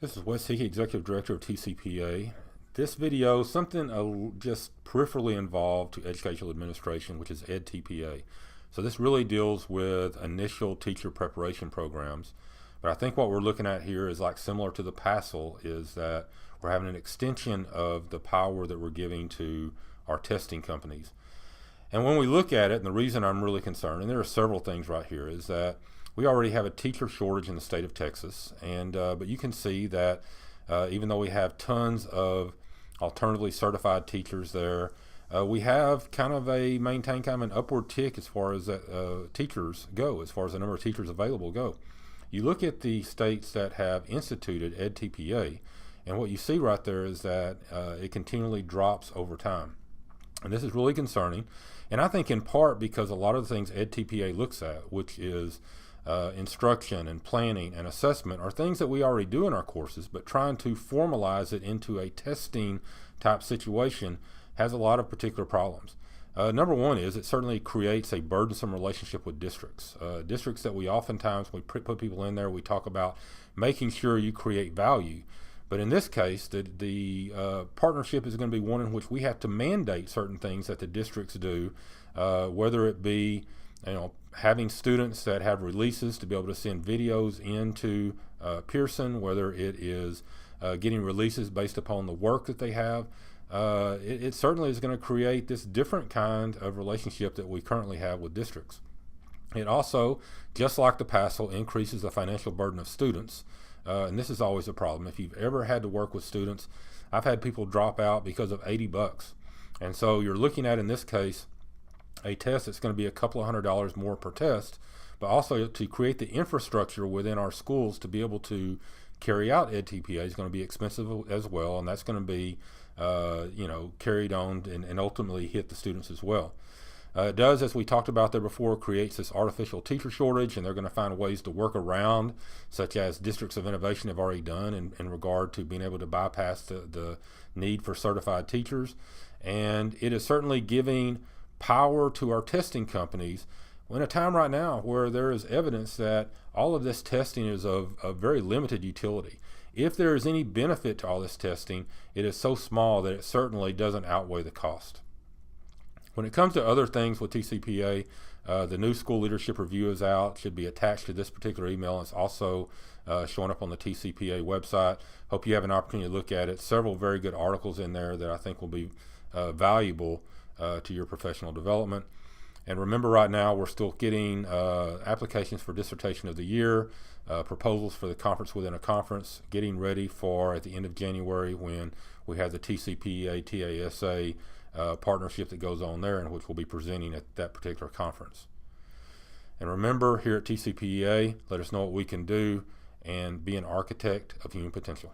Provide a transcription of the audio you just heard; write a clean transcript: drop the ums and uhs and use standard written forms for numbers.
This is Wes Hickey, Executive Director of TCPEA. This video is something just peripherally involved to educational administration, which is edTPA. So this really deals with initial teacher preparation programs. But I think what we're looking at here is like similar to the PASL, is that we're having an extension of the power that we're giving to our testing companies. And when we look at it, and the reason I'm really concerned, and there are several things right here, is that we already have a teacher shortage in the state of Texas, and but you can see that even though we have tons of alternatively certified teachers there, we have kind of maintained kind of an upward tick as far as teachers go, as far as the number of teachers available go. You look at the states that have instituted edTPA, and what you see right there is that it continually drops over time. And this is really concerning, and I think in part because a lot of the things edTPA looks at, which is instruction and planning and assessment, are things that we already do in our courses, but trying to formalize it into a testing type situation has a lot of particular problems. Number one is it certainly creates a burdensome relationship with districts. Districts that we oftentimes, we put people in there, we talk about making sure you create value. But in this case, the partnership is going to be one in which we have to mandate certain things that the districts do, whether it be having students that have releases to be able to send videos into Pearson, whether it is getting releases based upon the work that they have. It certainly is going to create this different kind of relationship that we currently have with districts. It also, just like the PASL, increases the financial burden of students. And this is always a problem. If you've ever had to work with students, I've had people drop out because of $80. And so you're looking at, in this case, a test that's going to be a couple of $100 more per test, but also to create the infrastructure within our schools to be able to carry out edTPA is going to be expensive as well, and that's going to be carried on and ultimately hit the students as well. It does, as we talked about there before, creates this artificial teacher shortage, and they're going to find ways to work around, such as districts of innovation have already done in regard to being able to bypass the need for certified teachers. And it is certainly giving power to our testing companies in a time right now where there is evidence that all of this testing is of very limited utility. If there is any benefit to all this testing, it is so small that it certainly doesn't outweigh the cost. When it comes to other things with TCPEA, the new school leadership review is out, should be attached to this particular email. It's also showing up on the TCPEA website. Hope you have an opportunity to look at it. Several very good articles in there that I think will be valuable to your professional development. And remember, right now we're still getting applications for dissertation of the year, proposals for the conference within a conference, getting ready for at the end of January when we have the TCPEA TASA partnership that goes on there, and which we'll be presenting at that particular conference. And remember, here at TCPEA, let us know what we can do and be an architect of human potential.